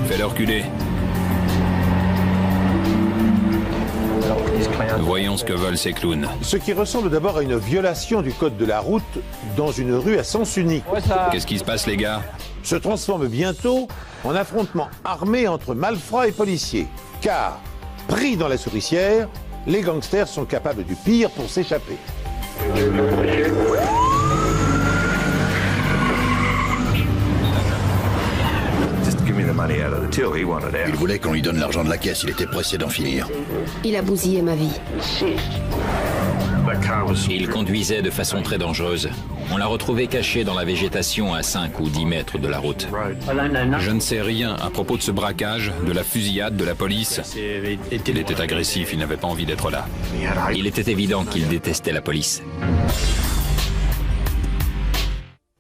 Fais-le reculer. Voyons ce que veulent ces clowns. Ce qui ressemble d'abord à une violation du code de la route dans une rue à sens unique. Qu'est-ce qui se passe, les gars? Se transforme bientôt en affrontement armé entre malfrats et policiers. Car, pris dans la souricière, les gangsters sont capables du pire pour s'échapper. Il voulait qu'on lui donne l'argent de la caisse, il était pressé d'en finir. Il a bousillé ma vie. Il conduisait de façon très dangereuse. On l'a retrouvé caché dans la végétation à 5 ou 10 mètres de la route. Je ne sais rien à propos de ce braquage, de la fusillade, de la police. Il était agressif, il n'avait pas envie d'être là. Il était évident qu'il détestait la police.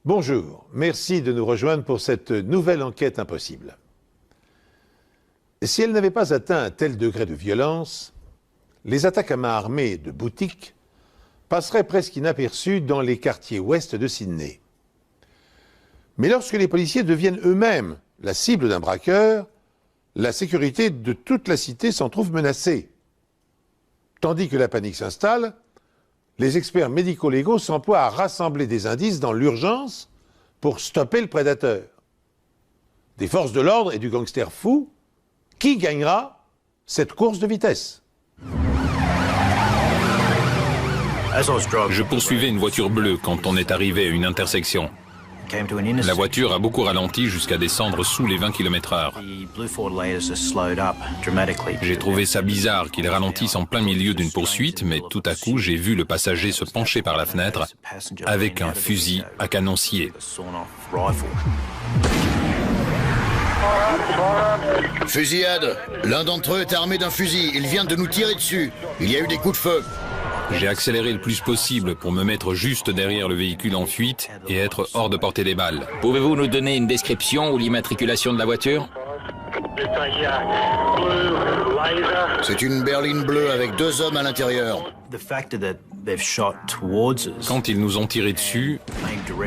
Bonjour, merci de nous rejoindre pour cette nouvelle enquête impossible. Si elle n'avait pas atteint un tel degré de violence, les attaques à main armée de boutiques passeraient presque inaperçues dans les quartiers ouest de Sydney. Mais lorsque les policiers deviennent eux-mêmes la cible d'un braqueur, la sécurité de toute la cité s'en trouve menacée. Tandis que la panique s'installe, les experts médico-légaux s'emploient à rassembler des indices dans l'urgence pour stopper le prédateur. Des forces de l'ordre et du gangster fou, qui gagnera cette course de vitesse? Je poursuivais une voiture bleue quand on est arrivé à une intersection. La voiture a beaucoup ralenti jusqu'à descendre sous les 20 km/h. J'ai trouvé ça bizarre qu'il ralentisse en plein milieu d'une poursuite, mais tout à coup, j'ai vu le passager se pencher par la fenêtre avec un fusil à canoncier. Fusillade! L'un d'entre eux est armé d'un fusil, il vient de nous tirer dessus. Il y a eu des coups de feu. J'ai accéléré le plus possible pour me mettre juste derrière le véhicule en fuite et être hors de portée des balles. Pouvez-vous nous donner une description ou l'immatriculation de la voiture? C'est une berline bleue avec 2 hommes à l'intérieur. Quand ils nous ont tiré dessus,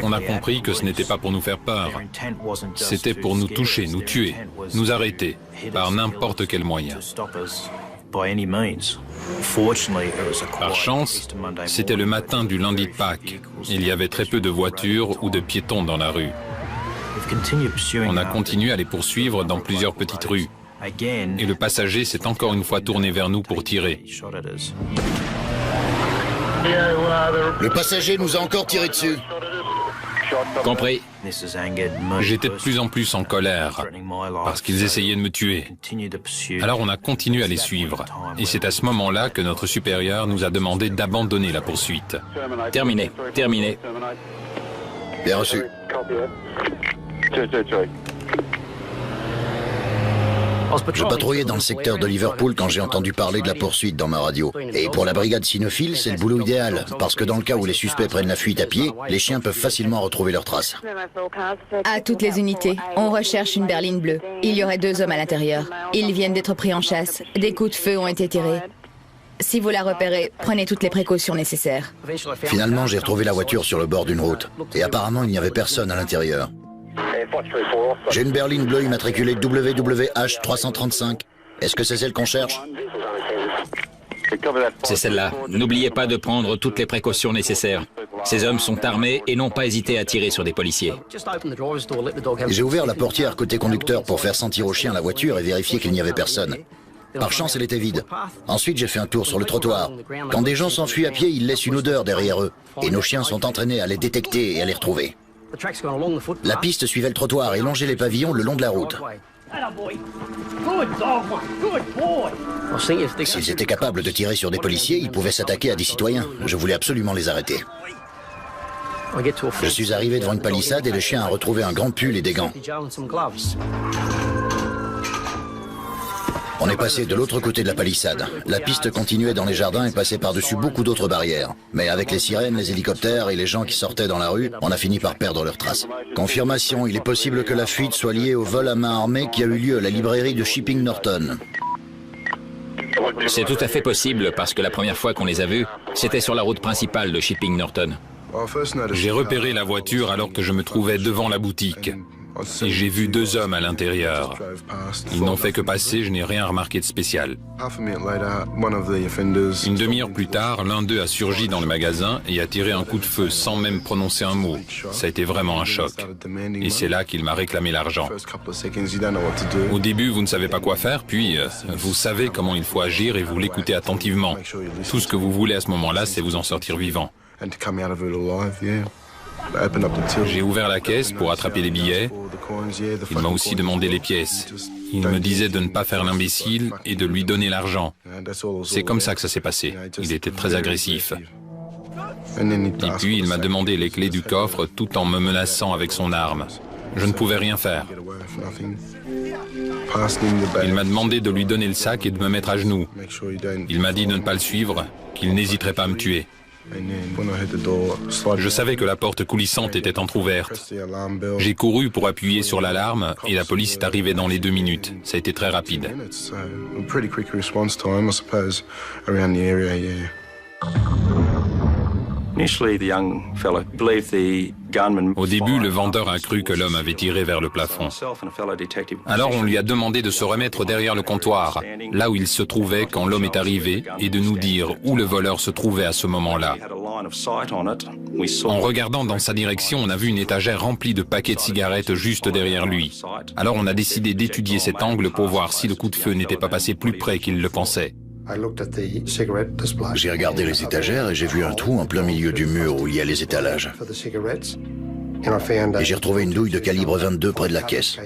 on a compris que ce n'était pas pour nous faire peur. C'était pour nous toucher, nous tuer, nous arrêter, par n'importe quel moyen. Par chance, c'était le matin du lundi de Pâques. Il y avait très peu de voitures ou de piétons dans la rue. On a continué à les poursuivre dans plusieurs petites rues. Et le passager s'est encore une fois tourné vers nous pour tirer. Le passager nous a encore tiré dessus. Compris. J'étais de plus en plus en colère parce qu'ils essayaient de me tuer. Alors on a continué à les suivre. Et c'est à ce moment-là que notre supérieur nous a demandé d'abandonner la poursuite. Terminé. Terminé. Bien reçu. Je patrouillais dans le secteur de Liverpool quand j'ai entendu parler de la poursuite dans ma radio. Et pour la brigade cynophile, c'est le boulot idéal, parce que dans le cas où les suspects prennent la fuite à pied, les chiens peuvent facilement retrouver leurs traces. À toutes les unités, on recherche une berline bleue. Il y aurait 2 hommes à l'intérieur. Ils viennent d'être pris en chasse. Des coups de feu ont été tirés. Si vous la repérez, prenez toutes les précautions nécessaires. Finalement, j'ai retrouvé la voiture sur le bord d'une route. Et apparemment, il n'y avait personne à l'intérieur. J'ai une berline bleue immatriculée WWH 335. Est-ce que c'est celle qu'on cherche? C'est celle-là. N'oubliez pas de prendre toutes les précautions nécessaires. Ces hommes sont armés et n'ont pas hésité à tirer sur des policiers. J'ai ouvert la portière côté conducteur pour faire sentir au chien la voiture et vérifier qu'il n'y avait personne. Par chance, elle était vide. Ensuite, j'ai fait un tour sur le trottoir. Quand des gens s'enfuient à pied, ils laissent une odeur derrière eux. Et nos chiens sont entraînés à les détecter et à les retrouver. La piste suivait le trottoir et longeait les pavillons le long de la route. S'ils étaient capables de tirer sur des policiers, ils pouvaient s'attaquer à des citoyens. Je voulais absolument les arrêter. Je suis arrivé devant une palissade et le chien a retrouvé un grand pull et des gants. On est passé de l'autre côté de la palissade. La piste continuait dans les jardins et passait par-dessus beaucoup d'autres barrières. Mais avec les sirènes, les hélicoptères et les gens qui sortaient dans la rue, on a fini par perdre leurs traces. Confirmation, il est possible que la fuite soit liée au vol à main armée qui a eu lieu à la librairie de Shipping Norton. C'est tout à fait possible parce que la première fois qu'on les a vus, c'était sur la route principale de Shipping Norton. J'ai repéré la voiture alors que je me trouvais devant la boutique. Et j'ai vu 2 hommes à l'intérieur. Ils n'ont fait que passer, je n'ai rien remarqué de spécial. Une demi-heure plus tard, l'un d'eux a surgi dans le magasin et a tiré un coup de feu sans même prononcer un mot. Ça a été vraiment un choc. Et c'est là qu'il m'a réclamé l'argent. Au début, vous ne savez pas quoi faire, puis vous savez comment il faut agir et vous l'écoutez attentivement. Tout ce que vous voulez à ce moment-là, c'est vous en sortir vivant. J'ai ouvert la caisse pour attraper les billets. Il m'a aussi demandé les pièces. Il me disait de ne pas faire l'imbécile et de lui donner l'argent. C'est comme ça que ça s'est passé. Il était très agressif. Et puis il m'a demandé les clés du coffre tout en me menaçant avec son arme. Je ne pouvais rien faire. Il m'a demandé de lui donner le sac et de me mettre à genoux. Il m'a dit de ne pas le suivre, qu'il n'hésiterait pas à me tuer. Je savais que la porte coulissante était entrouverte. J'ai couru pour appuyer sur l'alarme et la police est arrivée dans les 2 minutes. Ça a été très rapide. Au début, le vendeur a cru que l'homme avait tiré vers le plafond. Alors on lui a demandé de se remettre derrière le comptoir, là où il se trouvait quand l'homme est arrivé, et de nous dire où le voleur se trouvait à ce moment-là. En regardant dans sa direction, on a vu une étagère remplie de paquets de cigarettes juste derrière lui. Alors on a décidé d'étudier cet angle pour voir si le coup de feu n'était pas passé plus près qu'il le pensait. J'ai regardé les étagères et j'ai vu un trou en plein milieu du mur où il y a les étalages. Et j'ai retrouvé une douille de calibre 22 près de la caisse.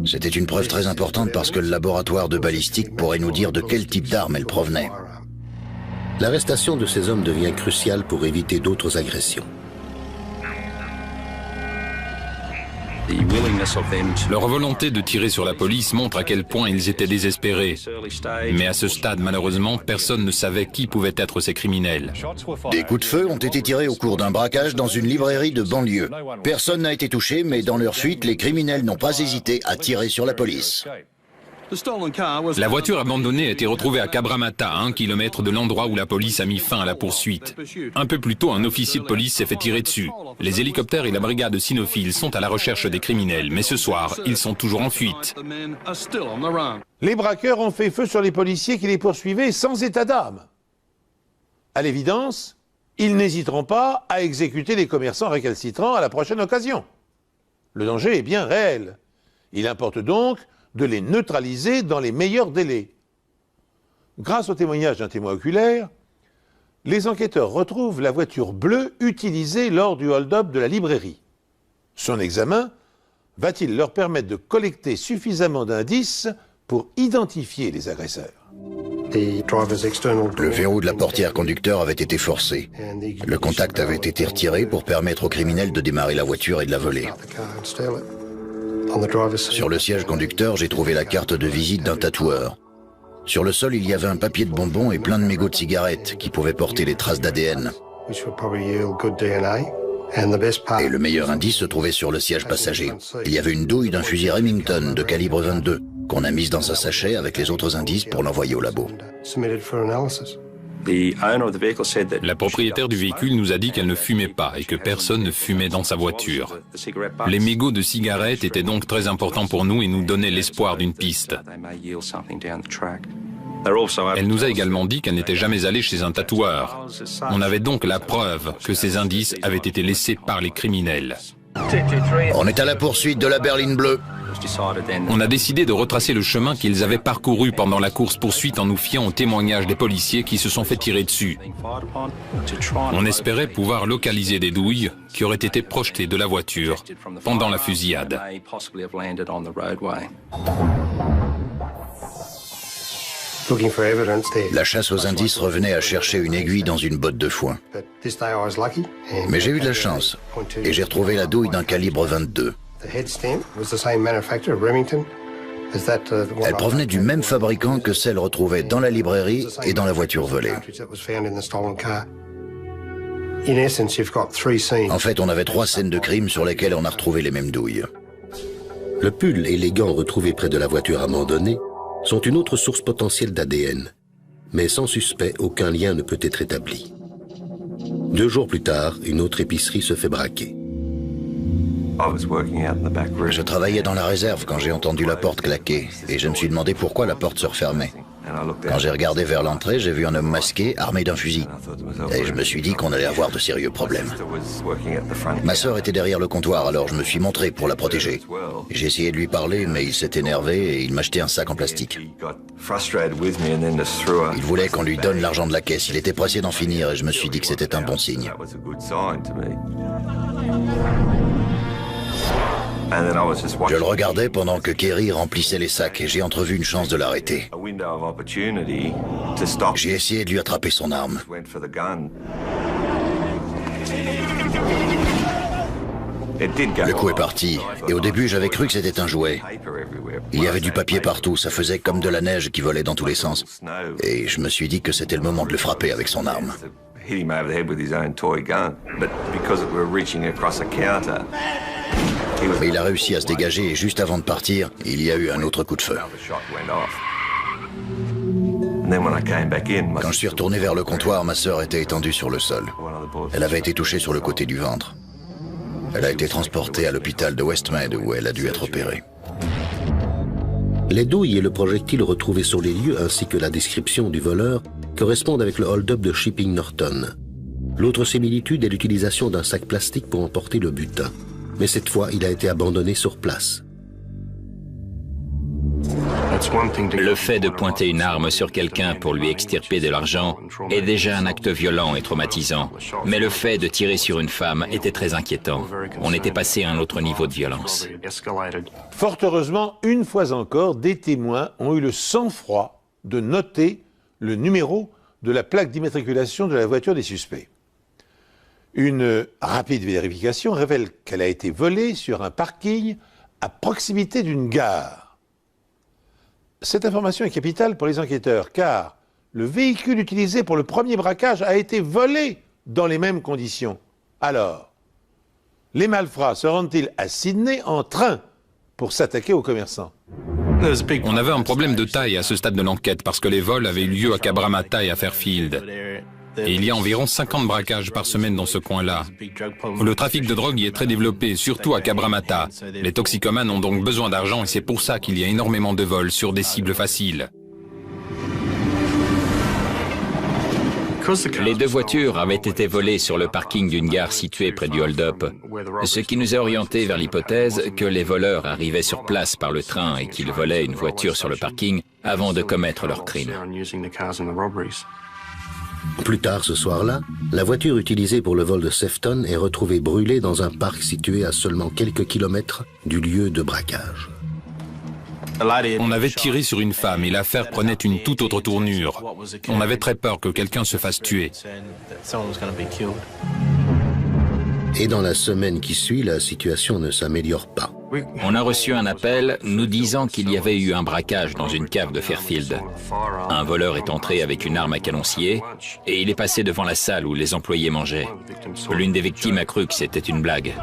C'était une preuve très importante parce que le laboratoire de balistique pourrait nous dire de quel type d'arme elle provenait. L'arrestation de ces hommes devient cruciale pour éviter d'autres agressions. Leur volonté de tirer sur la police montre à quel point ils étaient désespérés. Mais à ce stade, malheureusement, personne ne savait qui pouvaient être ces criminels. Des coups de feu ont été tirés au cours d'un braquage dans une librairie de banlieue. Personne n'a été touché, mais dans leur fuite, les criminels n'ont pas hésité à tirer sur la police. La voiture abandonnée a été retrouvée à Cabramatta, à 1 kilomètre de l'endroit où la police a mis fin à la poursuite. Un peu plus tôt, un officier de police s'est fait tirer dessus. Les hélicoptères et la brigade cynophile sont à la recherche des criminels, mais ce soir, ils sont toujours en fuite. Les braqueurs ont fait feu sur les policiers qui les poursuivaient sans état d'âme. À l'évidence, ils n'hésiteront pas à exécuter les commerçants récalcitrants à la prochaine occasion. Le danger est bien réel. Il importe donc de les neutraliser dans les meilleurs délais. Grâce au témoignage d'un témoin oculaire, les enquêteurs retrouvent la voiture bleue utilisée lors du hold-up de la librairie. Son examen va-t-il leur permettre de collecter suffisamment d'indices pour identifier les agresseurs? Le verrou de la portière conducteur avait été forcé. Le contact avait été retiré pour permettre aux criminels de démarrer la voiture et de la voler. Sur le siège conducteur, j'ai trouvé la carte de visite d'un tatoueur. Sur le sol, il y avait un papier de bonbons et plein de mégots de cigarettes qui pouvaient porter les traces d'ADN. Et le meilleur indice se trouvait sur le siège passager. Il y avait une douille d'un fusil Remington de calibre 22 qu'on a mise dans un sachet avec les autres indices pour l'envoyer au labo. La propriétaire du véhicule nous a dit qu'elle ne fumait pas et que personne ne fumait dans sa voiture. Les mégots de cigarettes étaient donc très importants pour nous et nous donnaient l'espoir d'une piste. Elle nous a également dit qu'elle n'était jamais allée chez un tatoueur. On avait donc la preuve que ces indices avaient été laissés par les criminels. On est à la poursuite de la berline bleue. On a décidé de retracer le chemin qu'ils avaient parcouru pendant la course-poursuite en nous fiant aux témoignages des policiers qui se sont fait tirer dessus. On espérait pouvoir localiser des douilles qui auraient été projetées de la voiture pendant la fusillade. La chasse aux indices revenait à chercher une aiguille dans une botte de foin. Mais j'ai eu de la chance et j'ai retrouvé la douille d'un calibre 22. Elle provenait du même fabricant que celle retrouvée dans la librairie et dans la voiture volée. En fait, on avait 3 scènes de crime sur lesquelles on a retrouvé les mêmes douilles. Le pull et les gants retrouvés près de la voiture abandonnée sont une autre source potentielle d'ADN. Mais sans suspect, aucun lien ne peut être établi. 2 jours plus tard, une autre épicerie se fait braquer. Je travaillais dans la réserve quand j'ai entendu la porte claquer et je me suis demandé pourquoi la porte se refermait. Quand j'ai regardé vers l'entrée, j'ai vu un homme masqué, armé d'un fusil. Et je me suis dit qu'on allait avoir de sérieux problèmes. Ma sœur était derrière le comptoir, alors je me suis montré pour la protéger. J'ai essayé de lui parler, mais il s'est énervé et il m'a jeté un sac en plastique. Il voulait qu'on lui donne l'argent de la caisse. Il était pressé d'en finir et je me suis dit que c'était un bon signe. Je le regardais pendant que Kerry remplissait les sacs et j'ai entrevu une chance de l'arrêter. J'ai essayé de lui attraper son arme. Le coup est parti et au début j'avais cru que c'était un jouet. Il y avait du papier partout, ça faisait comme de la neige qui volait dans tous les sens. Et je me suis dit que c'était le moment de le frapper avec son arme. Mais il a réussi à se dégager et juste avant de partir, il y a eu un autre coup de feu. Quand je suis retourné vers le comptoir, ma sœur était étendue sur le sol. Elle avait été touchée sur le côté du ventre. Elle a été transportée à l'hôpital de Westmead où elle a dû être opérée. Les douilles et le projectile retrouvés sur les lieux ainsi que la description du voleur correspondent avec le hold-up de Shipping Norton. L'autre similitude est l'utilisation d'un sac plastique pour emporter le butin. Mais cette fois, il a été abandonné sur place. Le fait de pointer une arme sur quelqu'un pour lui extirper de l'argent est déjà un acte violent et traumatisant. Mais le fait de tirer sur une femme était très inquiétant. On était passé à un autre niveau de violence. Fort heureusement, une fois encore, des témoins ont eu le sang-froid de noter le numéro de la plaque d'immatriculation de la voiture des suspects. Une rapide vérification révèle qu'elle a été volée sur un parking à proximité d'une gare. Cette information est capitale pour les enquêteurs, car le véhicule utilisé pour le premier braquage a été volé dans les mêmes conditions. Alors, les malfrats se rendent-ils à Sydney en train pour s'attaquer aux commerçants? On avait un problème de taille à ce stade de l'enquête parce que les vols avaient eu lieu à Cabramatta et à Fairfield. Et il y a environ 50 braquages par semaine dans ce coin-là. Le trafic de drogue y est très développé, surtout à Cabramatta. Les toxicomanes ont donc besoin d'argent et c'est pour ça qu'il y a énormément de vols sur des cibles faciles. Les 2 voitures avaient été volées sur le parking d'une gare située près du hold-up, ce qui nous a orientés vers l'hypothèse que les voleurs arrivaient sur place par le train et qu'ils volaient une voiture sur le parking avant de commettre leur crime. Plus tard ce soir-là, la voiture utilisée pour le vol de Sefton est retrouvée brûlée dans un parc situé à seulement quelques kilomètres du lieu de braquage. On avait tiré sur une femme et l'affaire prenait une toute autre tournure. On avait très peur que quelqu'un se fasse tuer. Et dans la semaine qui suit, la situation ne s'améliore pas. On a reçu un appel nous disant qu'il y avait eu un braquage dans une cave de Fairfield. Un voleur est entré avec une arme à canoncier et il est passé devant la salle où les employés mangeaient. L'une des victimes a cru que c'était une blague.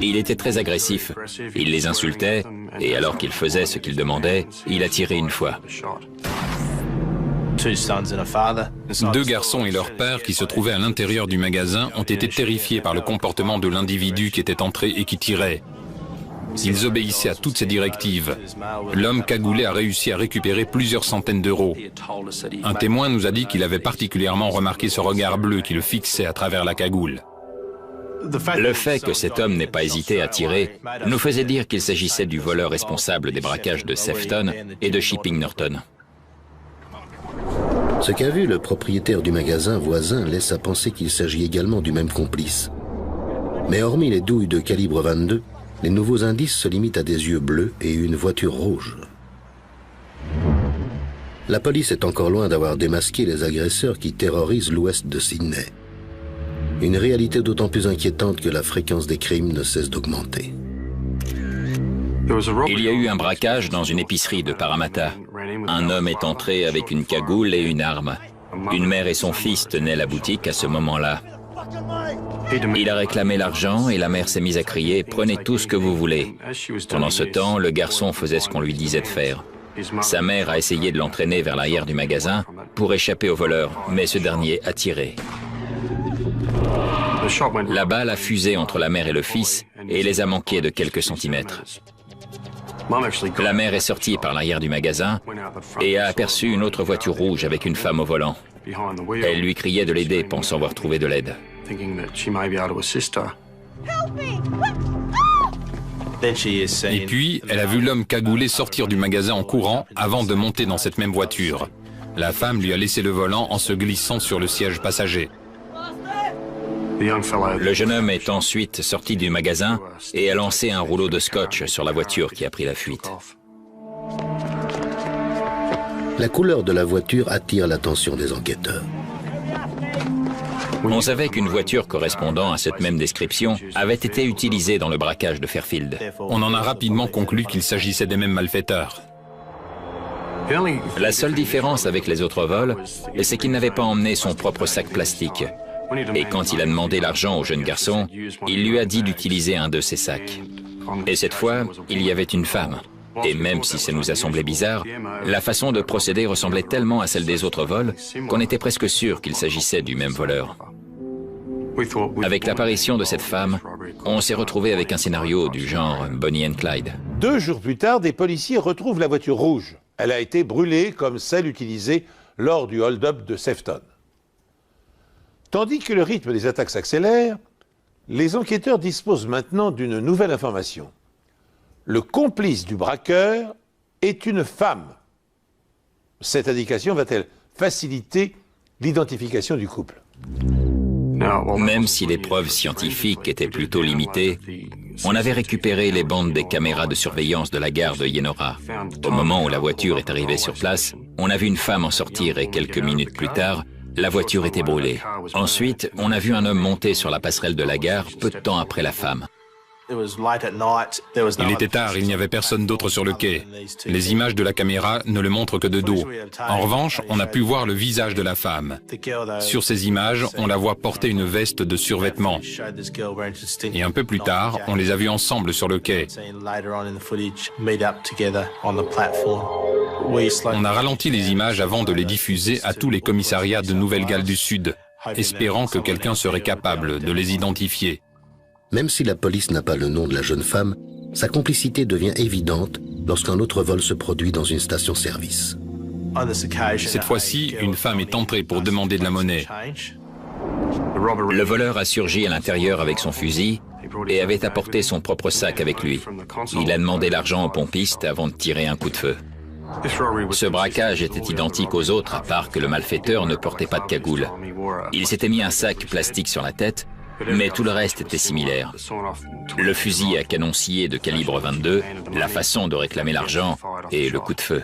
Il était très agressif. Il les insultait et alors qu'il faisait ce qu'ils demandaient, il a tiré une fois. 2 garçons et leur père qui se trouvaient à l'intérieur du magasin ont été terrifiés par le comportement de l'individu qui était entré et qui tirait. Ils obéissaient à toutes ses directives. L'homme cagoulé a réussi à récupérer plusieurs centaines d'euros. Un témoin nous a dit qu'il avait particulièrement remarqué ce regard bleu qui le fixait à travers la cagoule. Le fait que cet homme n'ait pas hésité à tirer nous faisait dire qu'il s'agissait du voleur responsable des braquages de Sefton et de Shipping Norton. Ce qu'a vu le propriétaire du magasin voisin laisse à penser qu'il s'agit également du même complice. Mais hormis les douilles de calibre 22, les nouveaux indices se limitent à des yeux bleus et une voiture rouge. La police est encore loin d'avoir démasqué les agresseurs qui terrorisent l'ouest de Sydney. Une réalité d'autant plus inquiétante que la fréquence des crimes ne cesse d'augmenter. Il y a eu un braquage dans une épicerie de Parramatta. Un homme est entré avec une cagoule et une arme. Une mère et son fils tenaient la boutique à ce moment-là. Il a réclamé l'argent et la mère s'est mise à crier « Prenez tout ce que vous voulez ». Pendant ce temps, le garçon faisait ce qu'on lui disait de faire. Sa mère a essayé de l'entraîner vers l'arrière du magasin pour échapper au voleur, mais ce dernier a tiré. La balle a fusé entre la mère et le fils et les a manqués de quelques centimètres. La mère est sortie par l'arrière du magasin et a aperçu une autre voiture rouge avec une femme au volant. Elle lui criait de l'aider, pensant avoir trouvé de l'aide. Et puis, elle a vu l'homme cagoulé sortir du magasin en courant avant de monter dans cette même voiture. La femme lui a laissé le volant en se glissant sur le siège passager. Le jeune homme est ensuite sorti du magasin et a lancé un rouleau de scotch sur la voiture qui a pris la fuite. La couleur de la voiture attire l'attention des enquêteurs. On savait qu'une voiture correspondant à cette même description avait été utilisée dans le braquage de Fairfield. On en a rapidement conclu qu'il s'agissait des mêmes malfaiteurs. La seule différence avec les autres vols, c'est qu'il n'avait pas emmené son propre sac plastique. Et quand il a demandé l'argent au jeune garçon, il lui a dit d'utiliser un de ses sacs. Et cette fois, il y avait une femme. Et même si ça nous a semblé bizarre, la façon de procéder ressemblait tellement à celle des autres vols qu'on était presque sûr qu'il s'agissait du même voleur. Avec l'apparition de cette femme, on s'est retrouvé avec un scénario du genre Bonnie and Clyde. 2 jours plus tard, des policiers retrouvent la voiture rouge. Elle a été brûlée comme celle utilisée lors du hold-up de Sefton. Tandis que le rythme des attaques s'accélère, les enquêteurs disposent maintenant d'une nouvelle information. Le complice du braqueur est une femme. Cette indication va-t-elle faciliter l'identification du couple? Même si les preuves scientifiques étaient plutôt limitées, on avait récupéré les bandes des caméras de surveillance de la gare de Yenora. Au moment où la voiture est arrivée sur place, on a vu une femme en sortir et quelques minutes plus tard, la voiture était brûlée. Ensuite, on a vu un homme monter sur la passerelle de la gare peu de temps après la femme. Il était tard, il n'y avait personne d'autre sur le quai. Les images de la caméra ne le montrent que de dos. En revanche, on a pu voir le visage de la femme. Sur ces images, on la voit porter une veste de survêtement. Et un peu plus tard, on les a vus ensemble sur le quai. On a ralenti les images avant de les diffuser à tous les commissariats de Nouvelle-Galles du Sud, espérant que quelqu'un serait capable de les identifier. Même si la police n'a pas le nom de la jeune femme, sa complicité devient évidente lorsqu'un autre vol se produit dans une station-service. Cette fois-ci, une femme est entrée pour demander de la monnaie. Le voleur a surgi à l'intérieur avec son fusil et avait apporté son propre sac avec lui. Il a demandé l'argent au pompiste avant de tirer un coup de feu. Ce braquage était identique aux autres, à part que le malfaiteur ne portait pas de cagoule. Il s'était mis un sac plastique sur la tête, mais tout le reste était similaire. Le fusil à canon scié de calibre 22, la façon de réclamer l'argent et le coup de feu.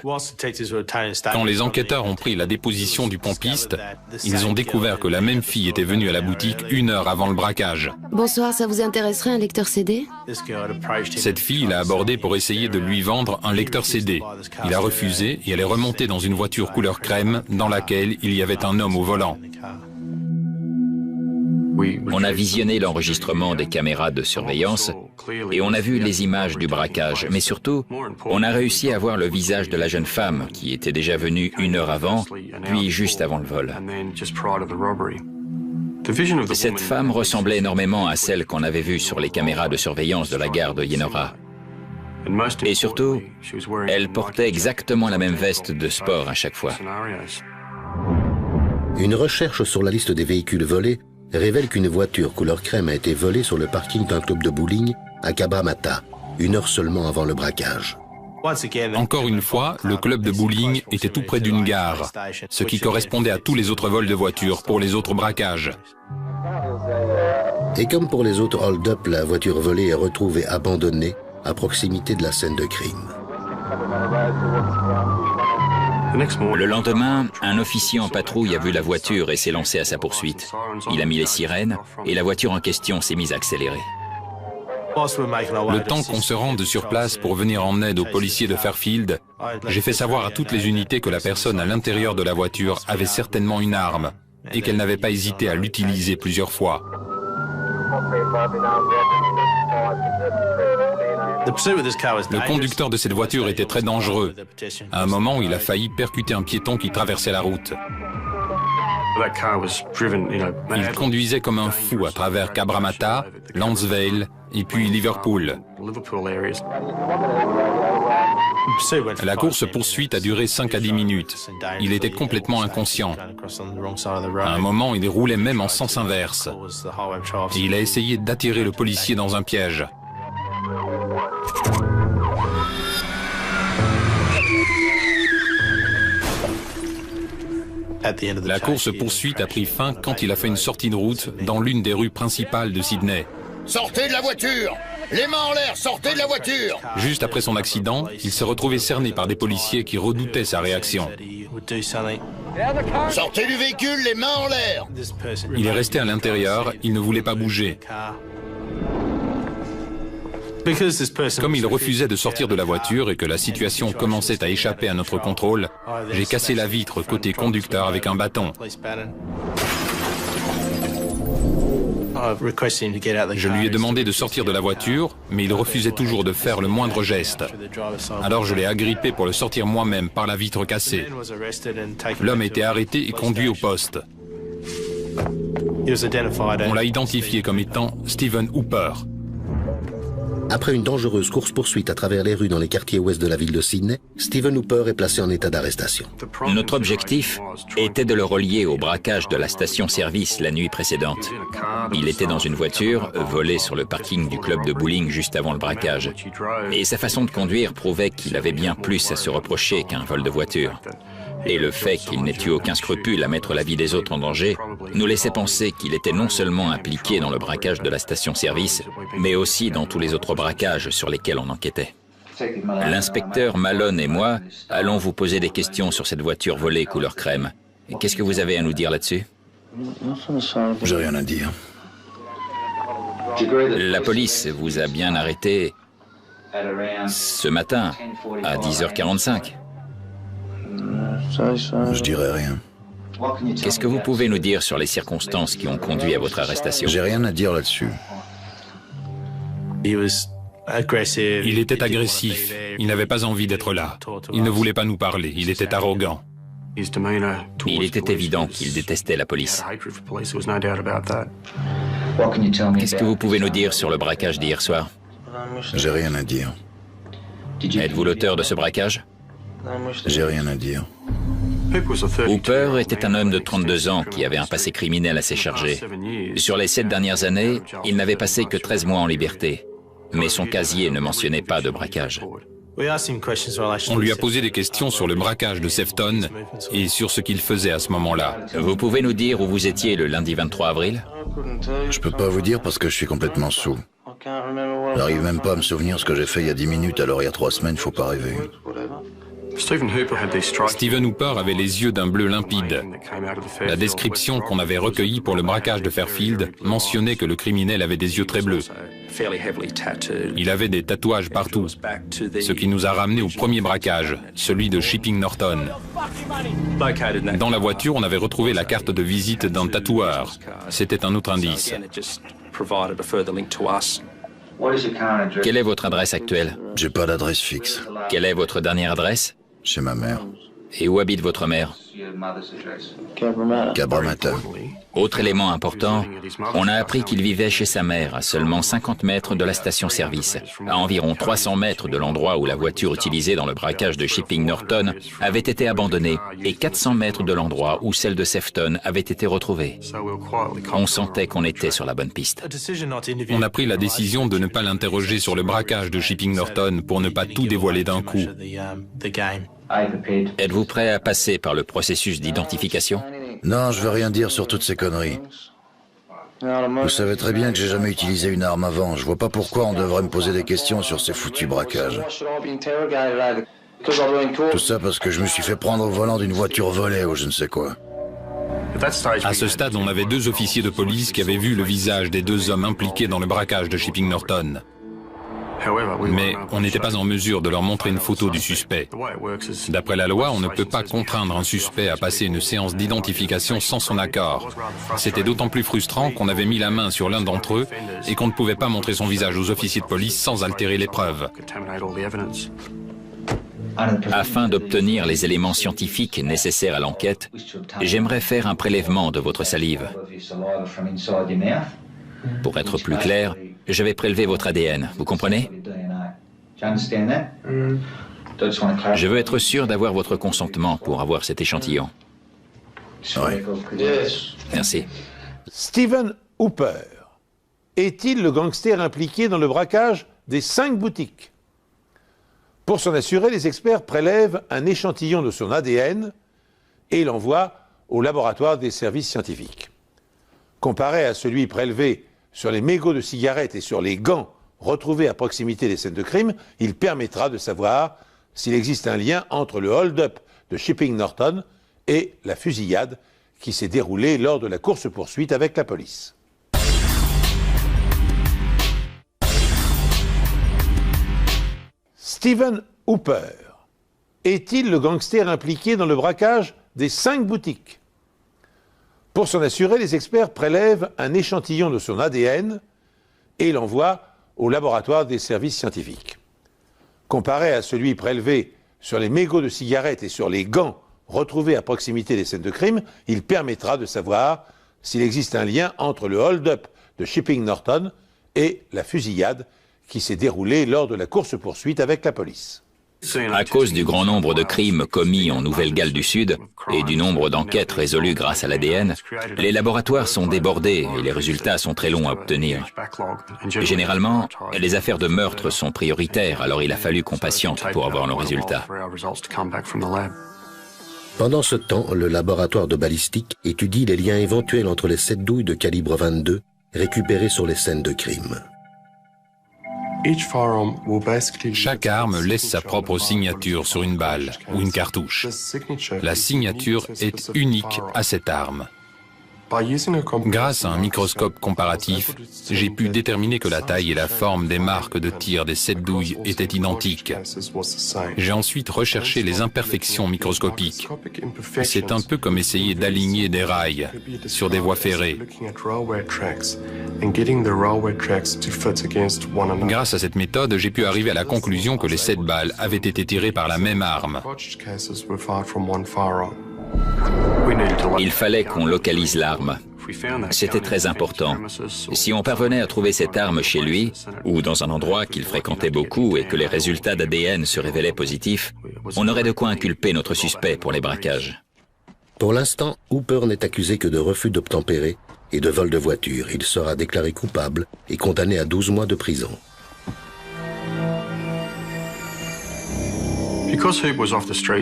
Quand les enquêteurs ont pris la déposition du pompiste, ils ont découvert que la même fille était venue à la boutique 1 heure avant le braquage. Bonsoir, ça vous intéresserait un lecteur CD? Cette fille l'a abordé pour essayer de lui vendre un lecteur CD. Il a refusé et elle est remontée dans une voiture couleur crème dans laquelle il y avait un homme au volant. On a visionné l'enregistrement des caméras de surveillance et on a vu les images du braquage. Mais surtout, on a réussi à voir le visage de la jeune femme qui était déjà venue 1 heure avant, puis juste avant le vol. Cette femme ressemblait énormément à celle qu'on avait vue sur les caméras de surveillance de la gare de Yenora. Et surtout, elle portait exactement la même veste de sport à chaque fois. Une recherche sur la liste des véhicules volés révèle qu'une voiture couleur crème a été volée sur le parking d'un club de bowling à Cabramatta, 1 heure seulement avant le braquage. Encore une fois, le club de bowling était tout près d'une gare, ce qui correspondait à tous les autres vols de voitures pour les autres braquages. Et comme pour les autres hold-up, la voiture volée est retrouvée abandonnée à proximité de la scène de crime. Le lendemain, un officier en patrouille a vu la voiture et s'est lancé à sa poursuite. Il a mis les sirènes et la voiture en question s'est mise à accélérer. Le temps qu'on se rende sur place pour venir en aide aux policiers de Fairfield, j'ai fait savoir à toutes les unités que la personne à l'intérieur de la voiture avait certainement une arme et qu'elle n'avait pas hésité à l'utiliser plusieurs fois. Le conducteur de cette voiture était très dangereux. À un moment, il a failli percuter un piéton qui traversait la route. Il conduisait comme un fou à travers Cabramatta, Landsvale et puis Liverpool. La course-poursuite a duré 5 à 10 minutes. Il était complètement inconscient. À un moment, il roulait même en sens inverse. Et il a essayé d'attirer le policier dans un piège. La course-poursuite a pris fin quand il a fait une sortie de route dans l'une des rues principales de Sydney. Sortez de la voiture! Les mains en l'air, sortez de la voiture! Juste après son accident, il s'est retrouvé cerné par des policiers qui redoutaient sa réaction. Sortez du véhicule, les mains en l'air! Il est resté à l'intérieur, il ne voulait pas bouger. Comme il refusait de sortir de la voiture et que la situation commençait à échapper à notre contrôle, j'ai cassé la vitre côté conducteur avec un bâton. Je lui ai demandé de sortir de la voiture, mais il refusait toujours de faire le moindre geste. Alors je l'ai agrippé pour le sortir moi-même par la vitre cassée. L'homme a été arrêté et conduit au poste. On l'a identifié comme étant Stephen Hooper. Après une dangereuse course-poursuite à travers les rues dans les quartiers ouest de la ville de Sydney, Stephen Hooper est placé en état d'arrestation. Notre objectif était de le relier au braquage de la station-service la nuit précédente. Il était dans une voiture, volée sur le parking du club de bowling juste avant le braquage. Et sa façon de conduire prouvait qu'il avait bien plus à se reprocher qu'un vol de voiture. Et le fait qu'il n'ait eu aucun scrupule à mettre la vie des autres en danger nous laissait penser qu'il était non seulement impliqué dans le braquage de la station-service, mais aussi dans tous les autres braquages sur lesquels on enquêtait. L'inspecteur Malone et moi allons vous poser des questions sur cette voiture volée couleur crème. Qu'est-ce que vous avez à nous dire là-dessus? J'ai rien à dire. La police vous a bien arrêté ce matin à 10h45. Je dirais rien. Qu'est-ce que vous pouvez nous dire sur les circonstances qui ont conduit à votre arrestation? J'ai rien à dire là-dessus. Il était agressif, il n'avait pas envie d'être là. Il ne voulait pas nous parler, il était arrogant. Il était évident qu'il détestait la police. Qu'est-ce que vous pouvez nous dire sur le braquage d'hier soir? J'ai rien à dire. Êtes-vous l'auteur de ce braquage? J'ai rien à dire. Hooper était un homme de 32 ans qui avait un passé criminel assez chargé. Sur les 7 dernières années, il n'avait passé que 13 mois en liberté. Mais son casier ne mentionnait pas de braquage. On lui a posé des questions sur le braquage de Sefton et sur ce qu'il faisait à ce moment-là. Vous pouvez nous dire où vous étiez le lundi 23 avril? Je peux pas vous dire parce que je suis complètement saoul. J'arrive même pas à me souvenir ce que j'ai fait il y a 10 minutes, alors il y a 3 semaines, faut pas rêver. Stephen Hooper avait les yeux d'un bleu limpide. La description qu'on avait recueillie pour le braquage de Fairfield mentionnait que le criminel avait des yeux très bleus. Il avait des tatouages partout, ce qui nous a ramené au premier braquage, celui de Shipping Norton. Dans la voiture, on avait retrouvé la carte de visite d'un tatoueur. C'était un autre indice. Quelle est votre adresse actuelle? J'ai pas d'adresse fixe. Quelle est votre dernière adresse? Chez ma mère. Et où habite votre mère? Cabramatta. Autre élément important, on a appris qu'il vivait chez sa mère, à seulement 50 mètres de la station-service, à environ 300 mètres de l'endroit où la voiture utilisée dans le braquage de Shipping Norton avait été abandonnée et 400 mètres de l'endroit où celle de Sefton avait été retrouvée. On sentait qu'on était sur la bonne piste. On a pris la décision de ne pas l'interroger sur le braquage de Shipping Norton pour ne pas tout dévoiler d'un coup. Êtes-vous prêt à passer par le processus d'identification? Non, je veux rien dire sur toutes ces conneries. Vous savez très bien que j'ai jamais utilisé une arme avant. Je vois pas pourquoi on devrait me poser des questions sur ces foutus braquages. Tout ça parce que je me suis fait prendre au volant d'une voiture volée ou je ne sais quoi. À ce stade, on avait 2 officiers de police qui avaient vu le visage des 2 hommes impliqués dans le braquage de Shipping Norton. Mais on n'était pas en mesure de leur montrer une photo du suspect. D'après la loi, on ne peut pas contraindre un suspect à passer une séance d'identification sans son accord. C'était d'autant plus frustrant qu'on avait mis la main sur l'un d'entre eux et qu'on ne pouvait pas montrer son visage aux officiers de police sans altérer les preuves. Afin d'obtenir les éléments scientifiques nécessaires à l'enquête, j'aimerais faire un prélèvement de votre salive. Pour être plus clair, je vais prélever votre ADN, vous comprenez? Je veux être sûr d'avoir votre consentement pour avoir cet échantillon. Ouais. Merci. Stephen Hooper est-il le gangster impliqué dans le braquage des 5 boutiques? Pour s'en assurer, les experts prélèvent un échantillon de son ADN et l'envoient au laboratoire des services scientifiques. Comparé à celui prélevé sur les mégots de cigarettes et sur les gants retrouvés à proximité des scènes de crime, il permettra de savoir s'il existe un lien entre le hold-up de Shipping Norton et la fusillade qui s'est déroulée lors de la course-poursuite avec la police. Stephen Hooper est-il le gangster impliqué dans le braquage des 5 boutiques? Pour s'en assurer, les experts prélèvent un échantillon de son ADN et l'envoient au laboratoire des services scientifiques. Comparé à celui prélevé sur les mégots de cigarettes et sur les gants retrouvés à proximité des scènes de crime, il permettra de savoir s'il existe un lien entre le hold-up de Shipping Norton et la fusillade qui s'est déroulée lors de la course-poursuite avec la police. À cause du grand nombre de crimes commis en Nouvelle-Galles du Sud et du nombre d'enquêtes résolues grâce à l'ADN, les laboratoires sont débordés et les résultats sont très longs à obtenir. Généralement, les affaires de meurtre sont prioritaires, alors il a fallu qu'on patiente pour avoir nos résultats. Pendant ce temps, le laboratoire de balistique étudie les liens éventuels entre les 7 douilles de calibre 22 récupérées sur les scènes de crime. Chaque arme laisse sa propre signature sur une balle ou une cartouche. La signature est unique à cette arme. Grâce à un microscope comparatif, j'ai pu déterminer que la taille et la forme des marques de tir des 7 douilles étaient identiques. J'ai ensuite recherché les imperfections microscopiques. C'est un peu comme essayer d'aligner des rails sur des voies ferrées. Grâce à cette méthode, j'ai pu arriver à la conclusion que les 7 balles avaient été tirées par la même arme. Il fallait qu'on localise l'arme. C'était très important. Si on parvenait à trouver cette arme chez lui, ou dans un endroit qu'il fréquentait beaucoup et que les résultats d'ADN se révélaient positifs, on aurait de quoi inculper notre suspect pour les braquages. Pour l'instant, Hooper n'est accusé que de refus d'obtempérer et de vol de voiture. Il sera déclaré coupable et condamné à 12 mois de prison.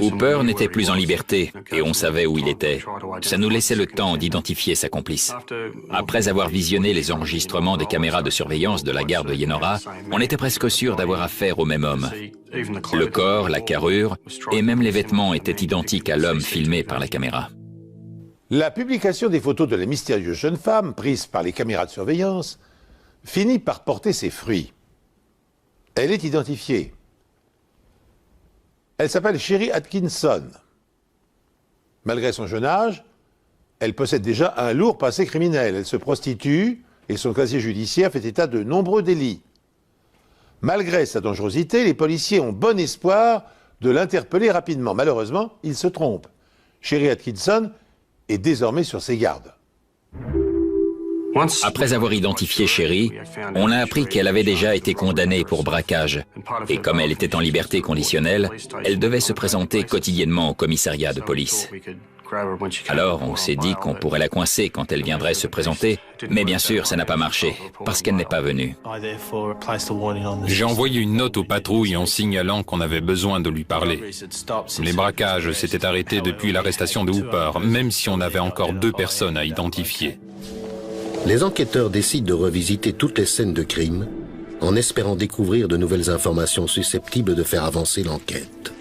Hooper n'était plus en liberté et on savait où il était. Ça nous laissait le temps d'identifier sa complice. Après avoir visionné les enregistrements des caméras de surveillance de la gare de Yenora, on était presque sûr d'avoir affaire au même homme. Le corps, la carrure et même les vêtements étaient identiques à l'homme filmé par la caméra. La publication des photos de la mystérieuse jeune femme, prises par les caméras de surveillance, finit par porter ses fruits. Elle est identifiée. Elle s'appelle Sherry Atkinson. Malgré son jeune âge, elle possède déjà un lourd passé criminel. Elle se prostitue et son casier judiciaire fait état de nombreux délits. Malgré sa dangerosité, les policiers ont bon espoir de l'interpeller rapidement. Malheureusement, ils se trompent. Sherry Atkinson est désormais sur ses gardes. Après avoir identifié Sherry, on a appris qu'elle avait déjà été condamnée pour braquage. Et comme elle était en liberté conditionnelle, elle devait se présenter quotidiennement au commissariat de police. Alors on s'est dit qu'on pourrait la coincer quand elle viendrait se présenter, mais bien sûr ça n'a pas marché, parce qu'elle n'est pas venue. J'ai envoyé une note aux patrouilles en signalant qu'on avait besoin de lui parler. Les braquages s'étaient arrêtés depuis l'arrestation de Hooper, même si on avait encore 2 personnes à identifier. Les enquêteurs décident de revisiter toutes les scènes de crime en espérant découvrir de nouvelles informations susceptibles de faire avancer l'enquête.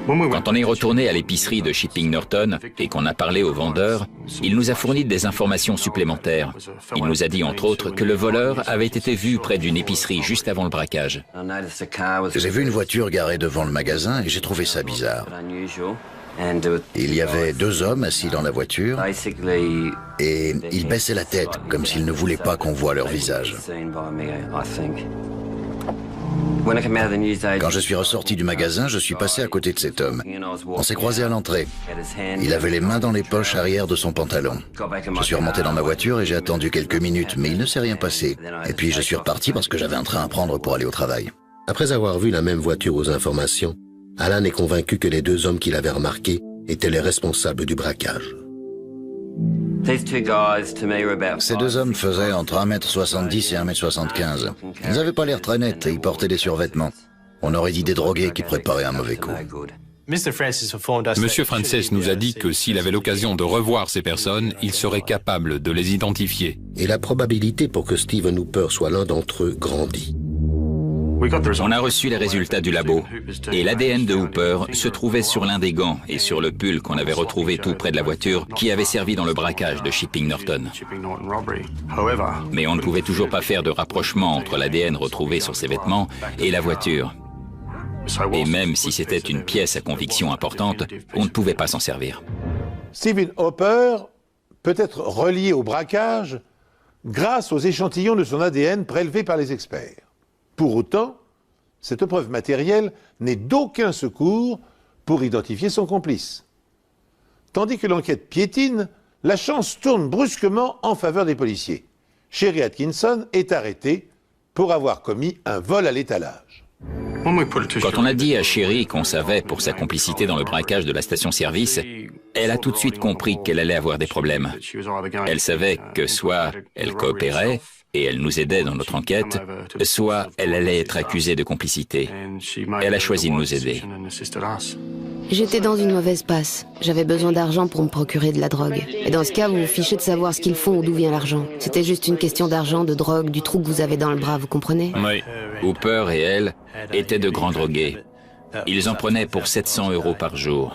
Quand on est retourné à l'épicerie de Shipping Norton et qu'on a parlé au vendeur, il nous a fourni des informations supplémentaires. Il nous a dit entre autres que le voleur avait été vu près d'une épicerie juste avant le braquage. J'ai vu une voiture garée devant le magasin et j'ai trouvé ça bizarre. Il y avait 2 hommes assis dans la voiture et ils baissaient la tête comme s'ils ne voulaient pas qu'on voie leur visage. Quand je suis ressorti du magasin, je suis passé à côté de cet homme. On s'est croisés à l'entrée. Il avait les mains dans les poches arrière de son pantalon. Je suis remonté dans ma voiture et j'ai attendu quelques minutes, mais il ne s'est rien passé. Et puis je suis reparti parce que j'avais un train à prendre pour aller au travail. Après avoir vu la même voiture aux informations, Alan est convaincu que les 2 hommes qu'il avait remarqués étaient les responsables du braquage. Ces 2 hommes faisaient entre 1m70 et 1m75. Ils n'avaient pas l'air très nets et ils portaient des survêtements. On aurait dit des drogués qui préparaient un mauvais coup. Monsieur Francis nous a dit que s'il avait l'occasion de revoir ces personnes, il serait capable de les identifier. Et la probabilité pour que Stephen Hooper soit l'un d'entre eux grandit. On a reçu les résultats du labo et l'ADN de Hooper se trouvait sur l'un des gants et sur le pull qu'on avait retrouvé tout près de la voiture qui avait servi dans le braquage de Shipping Norton. Mais on ne pouvait toujours pas faire de rapprochement entre l'ADN retrouvé sur ses vêtements et la voiture. Et même si c'était une pièce à conviction importante, on ne pouvait pas s'en servir. Stephen Hooper peut être relié au braquage grâce aux échantillons de son ADN prélevés par les experts. Pour autant, cette preuve matérielle n'est d'aucun secours pour identifier son complice. Tandis que l'enquête piétine, la chance tourne brusquement en faveur des policiers. Sherry Atkinson est arrêtée pour avoir commis un vol à l'étalage. Quand on a dit à Sherry qu'on savait pour sa complicité dans le braquage de la station-service, elle a tout de suite compris qu'elle allait avoir des problèmes. Elle savait que soit elle coopérait et elle nous aidait dans notre enquête, soit elle allait être accusée de complicité. Elle a choisi de nous aider. J'étais dans une mauvaise passe. J'avais besoin d'argent pour me procurer de la drogue. Et dans ce cas, vous vous fichez de savoir ce qu'ils font ou d'où vient l'argent. C'était juste une question d'argent, de drogue, du trou que vous avez dans le bras, vous comprenez? Oui. Hooper et elle étaient de grands drogués. Ils en prenaient pour 700 € par jour.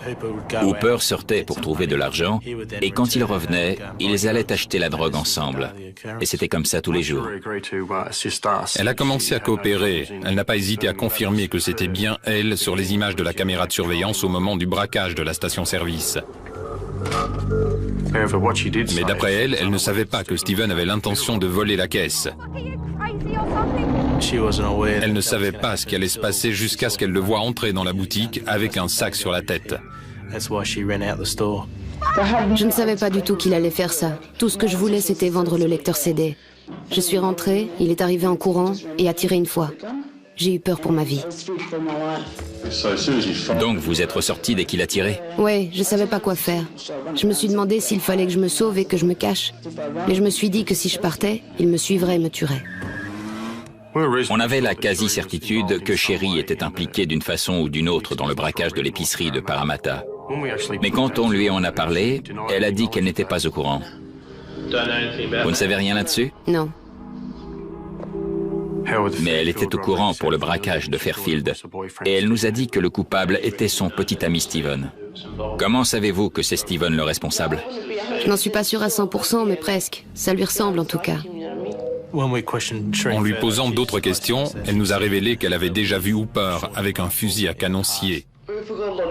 Hooper sortait pour trouver de l'argent et quand il revenait, ils allaient acheter la drogue ensemble. Et c'était comme ça tous les jours. Elle a commencé à coopérer. Elle n'a pas hésité à confirmer que c'était bien elle sur les images de la caméra de surveillance au moment du braquage de la station-service. Mais d'après elle, elle ne savait pas que Stephen avait l'intention de voler la caisse. Elle ne savait pas ce qui allait se passer jusqu'à ce qu'elle le voie entrer dans la boutique avec un sac sur la tête. Je ne savais pas du tout qu'il allait faire ça. Tout ce que je voulais, c'était vendre le lecteur CD. Je suis rentrée, il est arrivé en courant et a tiré une fois. J'ai eu peur pour ma vie. Donc vous êtes ressorti dès qu'il a tiré? Ouais, je savais pas quoi faire. Je me suis demandé s'il fallait que je me sauve et que je me cache. Mais je me suis dit que si je partais, il me suivrait et me tuerait. On avait la quasi-certitude que Sherry était impliquée d'une façon ou d'une autre dans le braquage de l'épicerie de Parramatta. Mais quand on lui en a parlé, elle a dit qu'elle n'était pas au courant. Vous ne savez rien là-dessus? Non. Mais elle était au courant pour le braquage de Fairfield. Et elle nous a dit que le coupable était son petit ami Stephen. Comment savez-vous que c'est Stephen le responsable? Je n'en suis pas sûre à 100%, mais presque. Ça lui ressemble en tout cas. En lui posant d'autres questions, elle nous a révélé qu'elle avait déjà vu Hooper avec un fusil à canon scié.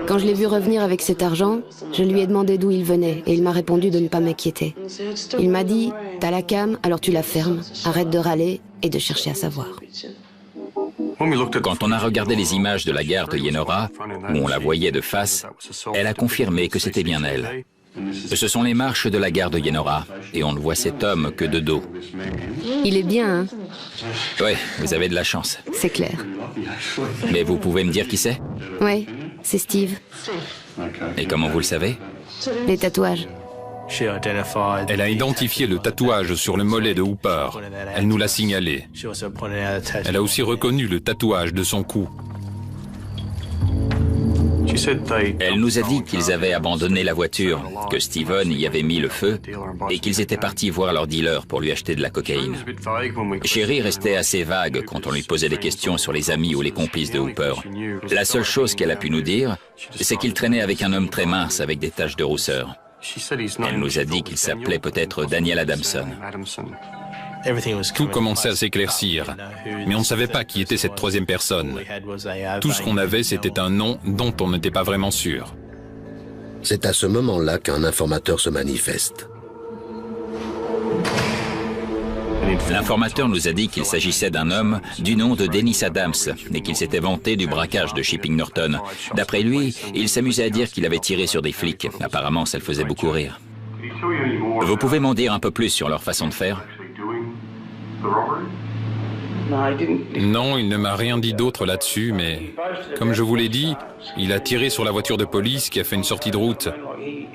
Quand je l'ai vu revenir avec cet argent, je lui ai demandé d'où il venait et il m'a répondu de ne pas m'inquiéter. Il m'a dit « T'as la cam, alors tu la fermes, arrête de râler et de chercher à savoir ». Quand on a regardé les images de la gare de Yenora, où on la voyait de face, elle a confirmé que c'était bien elle. Ce sont les marches de la gare de Yenora, et on ne voit cet homme que de dos. Il est bien, hein? Oui, vous avez de la chance. C'est clair. Mais vous pouvez me dire qui c'est? Oui, c'est Steve. Et comment vous le savez? Les tatouages. Elle a identifié le tatouage sur le mollet de Hooper. Elle nous l'a signalé. Elle a aussi reconnu le tatouage de son cou. Elle nous a dit qu'ils avaient abandonné la voiture, que Steven y avait mis le feu et qu'ils étaient partis voir leur dealer pour lui acheter de la cocaïne. Sherry restait assez vague quand on lui posait des questions sur les amis ou les complices de Hooper. La seule chose qu'elle a pu nous dire, c'est qu'il traînait avec un homme très mince avec des taches de rousseur. Elle nous a dit qu'il s'appelait peut-être Daniel Adamson. Tout commençait à s'éclaircir, mais on ne savait pas qui était cette troisième personne. Tout ce qu'on avait, c'était un nom dont on n'était pas vraiment sûr. C'est à ce moment-là qu'un informateur se manifeste. L'informateur nous a dit qu'il s'agissait d'un homme du nom de Dennis Adams et qu'il s'était vanté du braquage de Shipping Norton. D'après lui, il s'amusait à dire qu'il avait tiré sur des flics. Apparemment, ça le faisait beaucoup rire. Vous pouvez m'en dire un peu plus sur leur façon de faire ? Non, il ne m'a rien dit d'autre là-dessus, mais comme je vous l'ai dit, il a tiré sur la voiture de police qui a fait une sortie de route.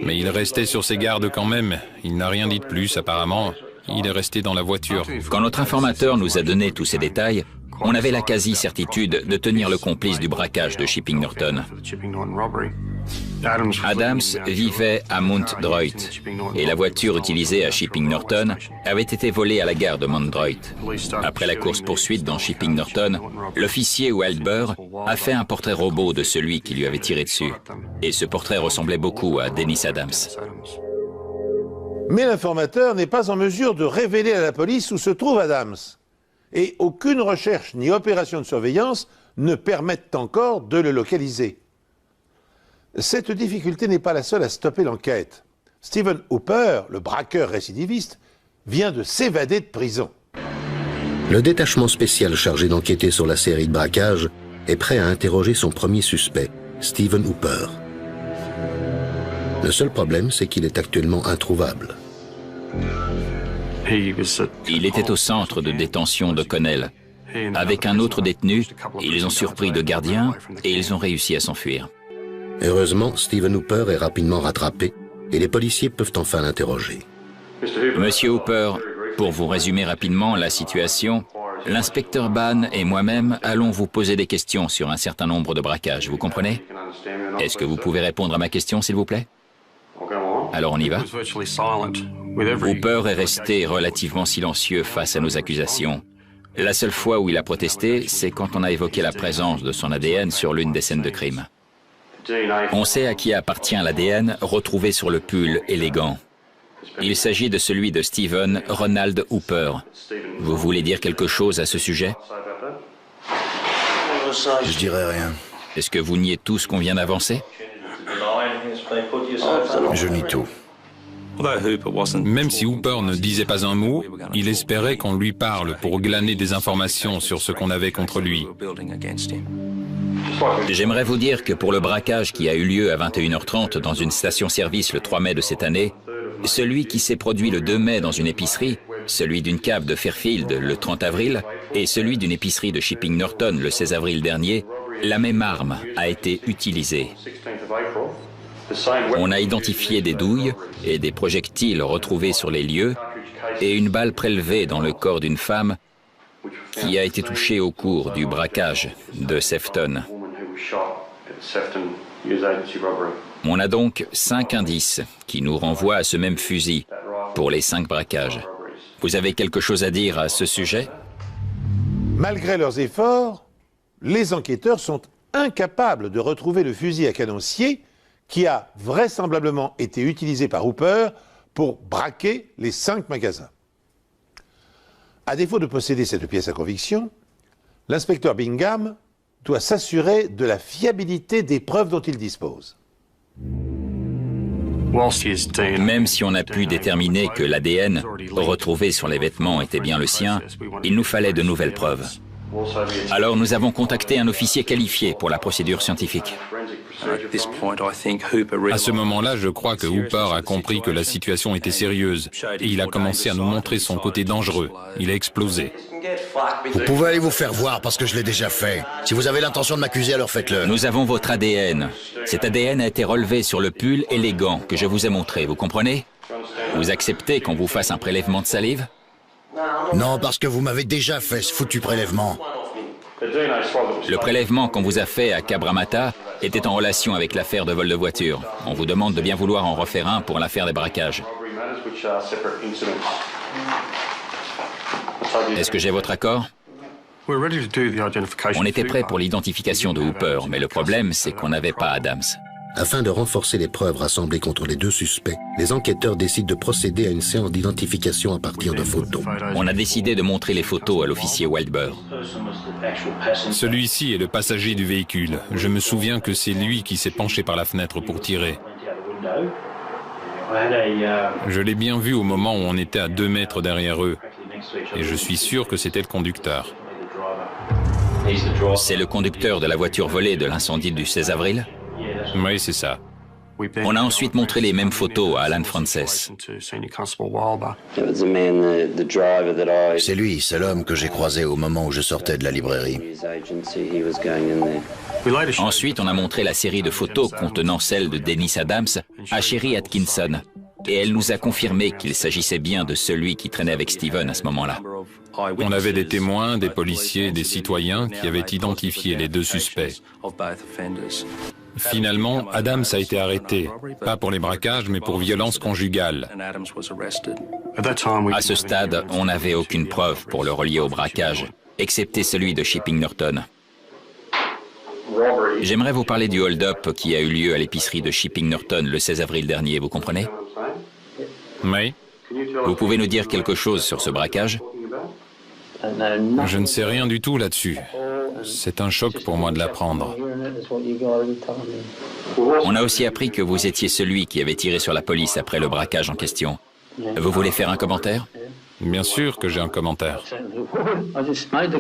Mais il restait sur ses gardes quand même. Il n'a rien dit de plus, apparemment. Il est resté dans la voiture. Quand notre informateur nous a donné tous ces détails, on avait la quasi-certitude de tenir le complice du braquage de Shipping Norton. Adams vivait à Mount Droit et la voiture utilisée à Shipping Norton avait été volée à la gare de Mount Droit. Après la course-poursuite dans Shipping Norton, l'officier Wilbur a fait un portrait robot de celui qui lui avait tiré dessus. Et ce portrait ressemblait beaucoup à Dennis Adams. Mais l'informateur n'est pas en mesure de révéler à la police où se trouve Adams. Et aucune recherche ni opération de surveillance ne permettent encore de le localiser. Cette difficulté n'est pas la seule à stopper l'enquête. Steven Hooper, le braqueur récidiviste, vient de s'évader de prison. Le détachement spécial chargé d'enquêter sur la série de braquages est prêt à interroger son premier suspect, Steven Hooper. Le seul problème, c'est qu'il est actuellement introuvable. Il était au centre de détention de Connell. Avec un autre détenu, ils ont surpris deux gardiens et ils ont réussi à s'enfuir. Heureusement, Steven Hooper est rapidement rattrapé et les policiers peuvent enfin l'interroger. Monsieur Hooper, pour vous résumer rapidement la situation, l'inspecteur Ban et moi-même allons vous poser des questions sur un certain nombre de braquages, vous comprenez? Est-ce que vous pouvez répondre à ma question, s'il vous plaît? Alors on y va. Hooper est resté relativement silencieux face à nos accusations. La seule fois où il a protesté, c'est quand on a évoqué la présence de son ADN sur l'une des scènes de crime. On sait à qui appartient l'ADN retrouvé sur le pull élégant. Il s'agit de celui de Steven Ronald Hooper. Vous voulez dire quelque chose à ce sujet? Je dirais rien. Est-ce que vous niez tout ce qu'on vient d'avancer? Je nie tout. Même si Hooper ne disait pas un mot, il espérait qu'on lui parle pour glaner des informations sur ce qu'on avait contre lui. J'aimerais vous dire que pour le braquage qui a eu lieu à 21h30 dans une station-service le 3 mai de cette année, celui qui s'est produit le 2 mai dans une épicerie, celui d'une cave de Fairfield le 30 avril et celui d'une épicerie de Shipping Norton le 16 avril dernier, la même arme a été utilisée. On a identifié des douilles et des projectiles retrouvés sur les lieux et une balle prélevée dans le corps d'une femme qui a été touchée au cours du braquage de Sefton. On a donc 5 indices qui nous renvoient à ce même fusil pour les 5 braquages. Vous avez quelque chose à dire à ce sujet? Malgré leurs efforts, les enquêteurs sont incapables de retrouver le fusil à canoncier qui a vraisemblablement été utilisé par Hooper pour braquer les 5 magasins. À défaut de posséder cette pièce à conviction, l'inspecteur Bingham doit s'assurer de la fiabilité des preuves dont il dispose. Même si on a pu déterminer que l'ADN retrouvé sur les vêtements était bien le sien, il nous fallait de nouvelles preuves. Alors nous avons contacté un officier qualifié pour la procédure scientifique. À ce moment-là, je crois que Hooper a compris que la situation était sérieuse et il a commencé à nous montrer son côté dangereux. Il a explosé. Vous pouvez aller vous faire voir parce que je l'ai déjà fait. Si vous avez l'intention de m'accuser, alors faites-le. Nous avons votre ADN. Cet ADN a été relevé sur le pull et les gants que je vous ai montrés, vous comprenez? Vous acceptez qu'on vous fasse un prélèvement de salive? Non, parce que vous m'avez déjà fait ce foutu prélèvement. Le prélèvement qu'on vous a fait à Cabramatta était en relation avec l'affaire de vol de voiture. On vous demande de bien vouloir en refaire un pour l'affaire des braquages. Est-ce que j'ai votre accord? On était prêt pour l'identification de Hooper, mais le problème, c'est qu'on n'avait pas Adams. Afin de renforcer les preuves rassemblées contre les deux suspects, les enquêteurs décident de procéder à une séance d'identification à partir de photos. On a décidé de montrer les photos à l'officier Wilbur. Celui-ci est le passager du véhicule. Je me souviens que c'est lui qui s'est penché par la fenêtre pour tirer. Je l'ai bien vu au moment où on était à 2 mètres derrière eux. Et je suis sûr que c'était le conducteur. C'est le conducteur de la voiture volée de l'incendie du 16 avril? Oui, c'est ça. On a ensuite montré les mêmes photos à Alan Frances. C'est lui, c'est l'homme que j'ai croisé au moment où je sortais de la librairie. Ensuite, on a montré la série de photos contenant celle de Dennis Adams à Sherry Atkinson. Et elle nous a confirmé qu'il s'agissait bien de celui qui traînait avec Steven à ce moment-là. On avait des témoins, des policiers, des citoyens qui avaient identifié les 2 suspects. Finalement, Adams a été arrêté, pas pour les braquages, mais pour violence conjugale. À ce stade, on n'avait aucune preuve pour le relier au braquage, excepté celui de Shipping Norton. J'aimerais vous parler du hold-up qui a eu lieu à l'épicerie de Shipping Norton le 16 avril dernier, vous comprenez? Oui. Vous pouvez nous dire quelque chose sur ce braquage? Je ne sais rien du tout là-dessus. C'est un choc pour moi de l'apprendre. On a aussi appris que vous étiez celui qui avait tiré sur la police après le braquage en question. Vous voulez faire un commentaire? Bien sûr que j'ai un commentaire.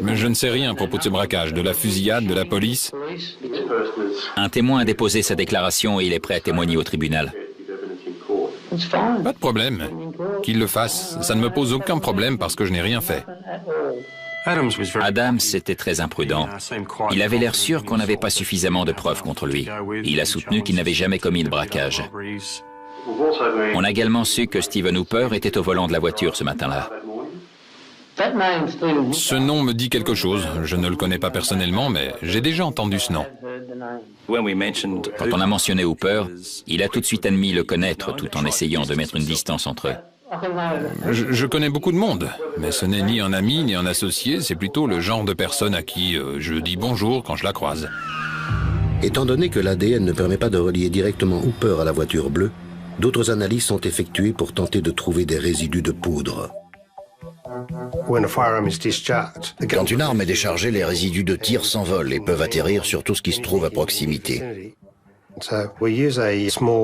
Mais je ne sais rien à propos de ce braquage, de la fusillade, de la police. Un témoin a déposé sa déclaration et il est prêt à témoigner au tribunal. Pas de problème. Qu'il le fasse. Ça ne me pose aucun problème parce que je n'ai rien fait. Adams était très imprudent. Il avait l'air sûr qu'on n'avait pas suffisamment de preuves contre lui. Il a soutenu qu'il n'avait jamais commis de braquage. On a également su que Steven Hooper était au volant de la voiture ce matin-là. Ce nom me dit quelque chose. Je ne le connais pas personnellement, mais j'ai déjà entendu ce nom. Quand on a mentionné Hooper, il a tout de suite admis le connaître tout en essayant de mettre une distance entre eux. Je connais beaucoup de monde, mais ce n'est ni un ami ni un associé, c'est plutôt le genre de personne à qui je dis bonjour quand je la croise. Étant donné que l'ADN ne permet pas de relier directement Hooper à la voiture bleue, d'autres analyses sont effectuées pour tenter de trouver des résidus de poudre. Quand une arme est déchargée, les résidus de tir s'envolent et peuvent atterrir sur tout ce qui se trouve à proximité.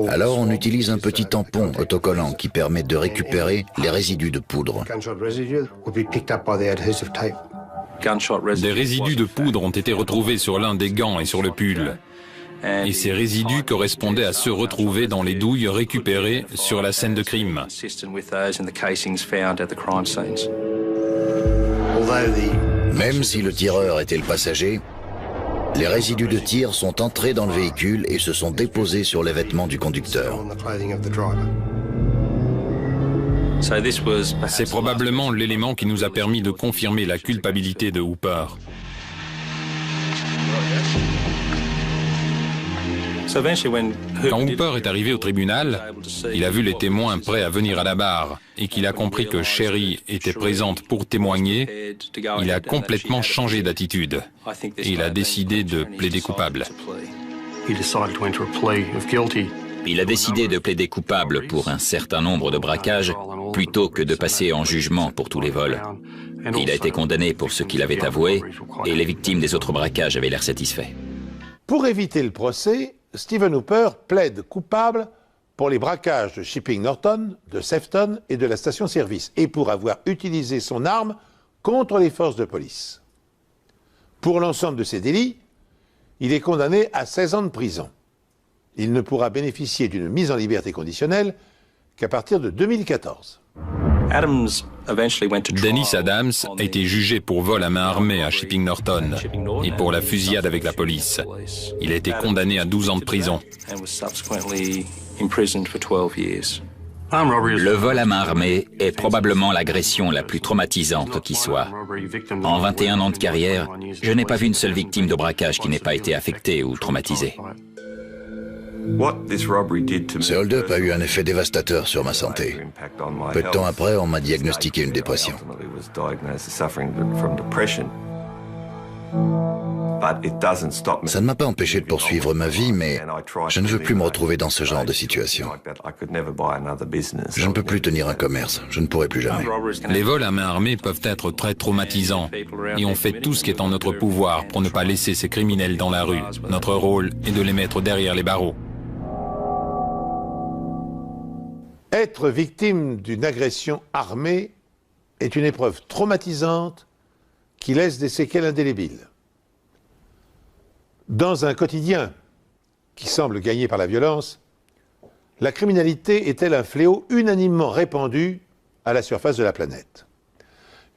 Alors on utilise un petit tampon autocollant qui permet de récupérer les résidus de poudre. Des résidus de poudre ont été retrouvés sur l'un des gants et sur le pull. Et ces résidus correspondaient à ceux retrouvés dans les douilles récupérées sur la scène de crime. Même si le tireur était le passager, les résidus de tir sont entrés dans le véhicule et se sont déposés sur les vêtements du conducteur. C'est probablement l'élément qui nous a permis de confirmer la culpabilité de Hooper. Quand Hooper est arrivé au tribunal, il a vu les témoins prêts à venir à la barre et qu'il a compris que Sherry était présente pour témoigner, il a complètement changé d'attitude et il a décidé de plaider coupable. Il a décidé de plaider coupable pour un certain nombre de braquages plutôt que de passer en jugement pour tous les vols. Il a été condamné pour ce qu'il avait avoué et les victimes des autres braquages avaient l'air satisfaits. Pour éviter le procès, Steven Hooper plaide coupable pour les braquages de Shipping Norton, de Sefton et de la station-service, et pour avoir utilisé son arme contre les forces de police. Pour l'ensemble de ces délits, il est condamné à 16 ans de prison. Il ne pourra bénéficier d'une mise en liberté conditionnelle qu'à partir de 2014. Dennis Adams a été jugé pour vol à main armée à Shipping Norton et pour la fusillade avec la police. Il a été condamné à 12 ans de prison. Le vol à main armée est probablement l'agression la plus traumatisante qui soit. En 21 ans de carrière, je n'ai pas vu une seule victime de braquage qui n'ait pas été affectée ou traumatisée. Ce hold-up a eu un effet dévastateur sur ma santé. Peu de temps après, on m'a diagnostiqué une dépression. Ça ne m'a pas empêché de poursuivre ma vie, mais je ne veux plus me retrouver dans ce genre de situation. Je ne peux plus tenir un commerce, je ne pourrai plus jamais. Les vols à main armée peuvent être très traumatisants et on fait tout ce qui est en notre pouvoir pour ne pas laisser ces criminels dans la rue. Notre rôle est de les mettre derrière les barreaux. Être victime d'une agression armée est une épreuve traumatisante qui laisse des séquelles indélébiles. Dans un quotidien qui semble gagné par la violence, la criminalité est-elle un fléau unanimement répandu à la surface de la planète?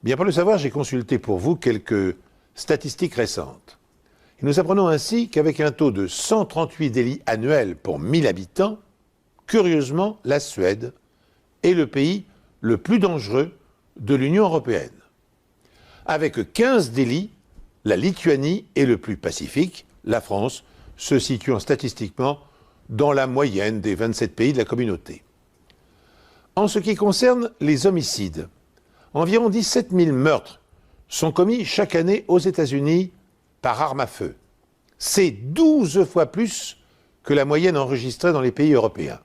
Bien, pour le savoir, j'ai consulté pour vous quelques statistiques récentes. Et nous apprenons ainsi qu'avec un taux de 138 délits annuels pour 1000 habitants, curieusement, la Suède est le pays le plus dangereux de l'Union européenne. Avec 15 délits, la Lituanie est le plus pacifique, la France se situant statistiquement dans la moyenne des 27 pays de la communauté. En ce qui concerne les homicides, environ 17 000 meurtres sont commis chaque année aux États-Unis par arme à feu. C'est 12 fois plus que la moyenne enregistrée dans les pays européens.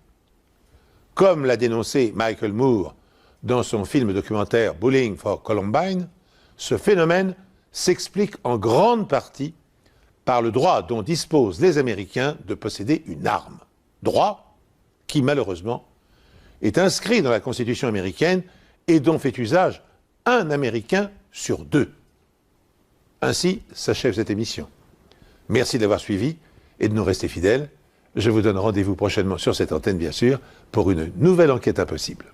Comme l'a dénoncé Michael Moore dans son film documentaire Bullying for Columbine, ce phénomène s'explique en grande partie par le droit dont disposent les Américains de posséder une arme. Droit qui, malheureusement, est inscrit dans la Constitution américaine et dont fait usage un Américain sur 2. Ainsi s'achève cette émission. Merci de l'avoir suivi et de nous rester fidèles. Je vous donne rendez-vous prochainement sur cette antenne, bien sûr, pour une nouvelle enquête impossible.